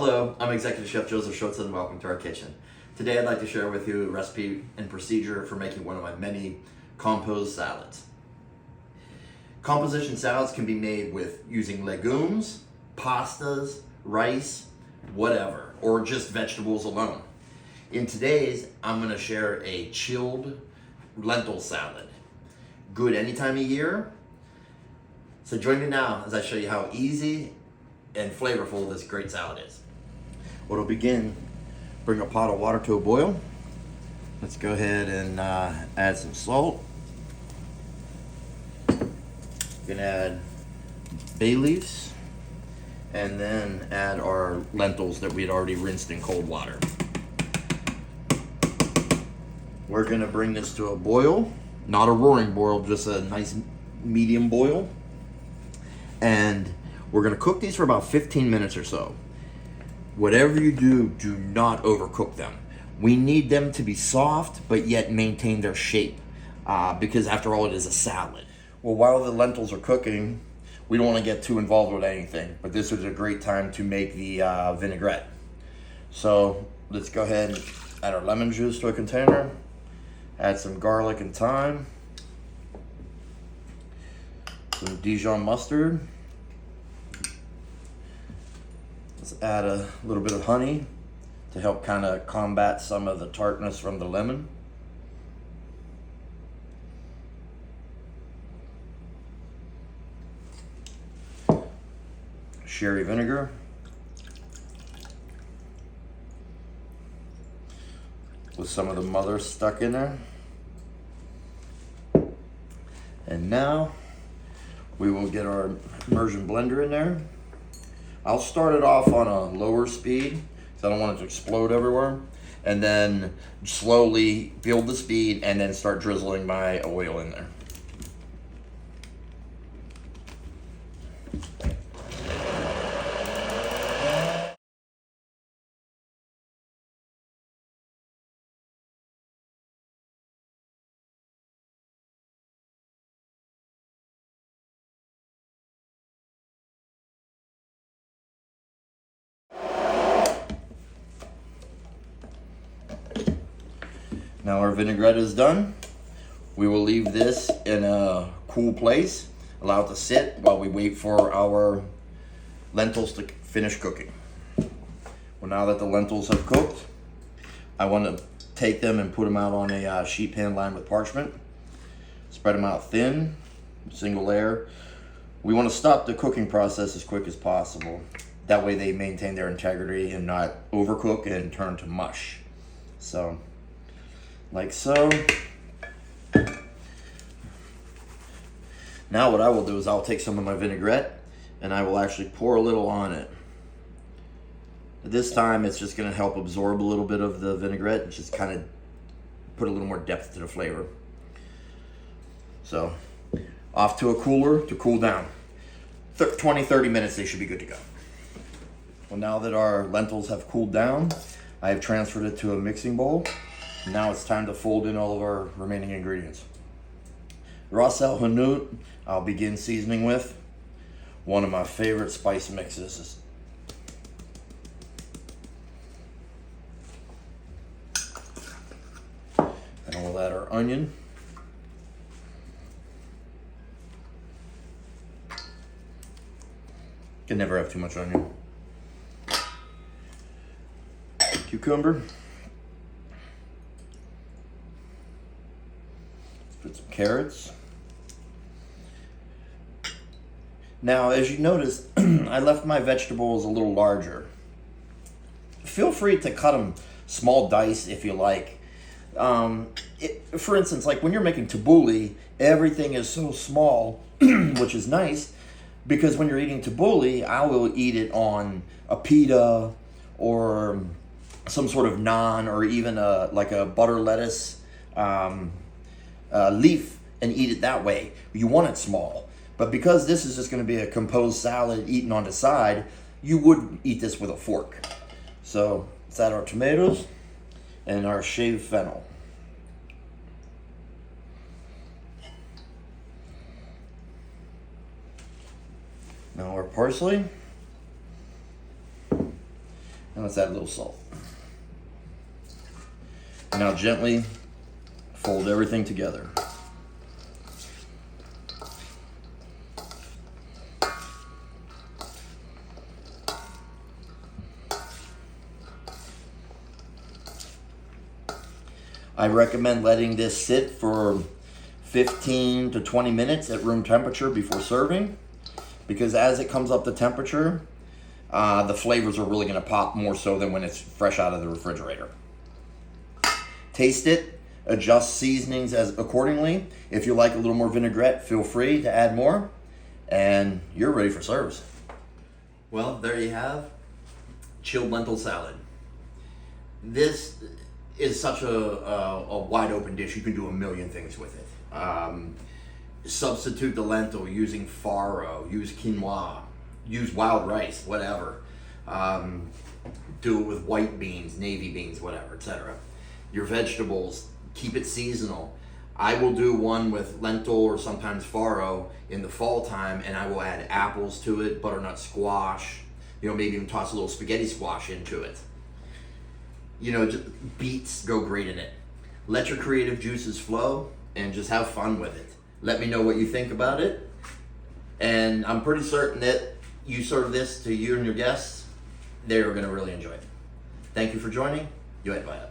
Hello, I'm Executive Chef Joseph Schultz and welcome to our kitchen. Today I'd like to share with you a recipe and procedure for making one of my many composed salads. Composition salads can be made with using legumes, pastas, rice, whatever, or just vegetables alone. In today's, I'm going to share a chilled lentil salad. Good any time of year. So join me now as I show you how easy and flavorful this great salad is. We'll begin, bring a pot of water to a boil. Let's go ahead and add some salt. We're gonna add bay leaves and then add our lentils that we had already rinsed in cold water. We're gonna bring this to a boil, not a roaring boil, just a nice medium boil. And we're gonna cook these for about 15 minutes or so. Whatever you do, do not overcook them. We need them to be soft, but yet maintain their shape, because after all, it is a salad. Well, while the lentils are cooking, we don't wanna get too involved with anything, but this is a great time to make the vinaigrette. So let's go ahead and add our lemon juice to a container, add some garlic and thyme, some Dijon mustard. Let's add a little bit of honey to help kind of combat some of the tartness from the lemon. Sherry vinegar. With some of the mother stuck in there. And now we will get our immersion blender in there. I'll start it off on a lower speed because I don't want it to explode everywhere. And then slowly build the speed and then start drizzling my oil in there. Now our vinaigrette is done. We will leave this in a cool place, allow it to sit while we wait for our lentils to finish cooking. Well, now that the lentils have cooked, I want to take them and put them out on a sheet pan lined with parchment. Spread them out thin, single layer. We want to stop the cooking process as quick as possible. That way they maintain their integrity and not overcook and turn to mush. So, like so. Now what I will do is I'll take some of my vinaigrette and I will actually pour a little on it. This time it's just going to help absorb a little bit of the vinaigrette and just kind of put a little more depth to the flavor. So off to a cooler to cool down. 20-30 minutes, they should be good to go. Well, now that our lentils have cooled down, I have transferred it to a mixing bowl. Now it's time to fold in all of our remaining ingredients. Ras El Hanout, I'll begin seasoning with one of my favorite spice mixes. And we'll add our onion. Can never have too much onion. Cucumber. Put some carrots. Now, as you notice, I left my vegetables a little larger. Feel free to cut them small dice if you like. For instance, like when you're making tabbouleh, everything is so small, which is nice, because when you're eating tabbouleh, I will eat it on a pita or some sort of naan or even like a butter lettuce leaf and eat it that way. You want it small, but because this is just going to be a composed salad eaten on the side, you would eat this with a fork. So let's add our tomatoes and our shaved fennel. Now our parsley. And let's add a little salt. Now gently fold everything together. I recommend letting this sit for 15 to 20 minutes at room temperature before serving, because as it comes up to temperature, the flavors are really going to pop more so than when it's fresh out of the refrigerator. Taste it, adjust seasonings as accordingly. If you like a little more vinaigrette, feel free to add more, and you're ready for service. Well, there you have chilled lentil salad. This is such a wide open dish. You can do a million things with it. Substitute the lentil using farro, use quinoa, use wild rice, whatever. Do it with white beans, navy beans, whatever, etc. Your vegetables, keep it seasonal. I will do one with lentil or sometimes farro in the fall time, and I will add apples to it, butternut squash, maybe even toss a little spaghetti squash into it. Just beets go great in it. Let your creative juices flow and just have fun with it. Let me know what you think about it. And I'm pretty certain that you serve this to you and your guests, they're going to really enjoy it. Thank you for joining. You ate by it.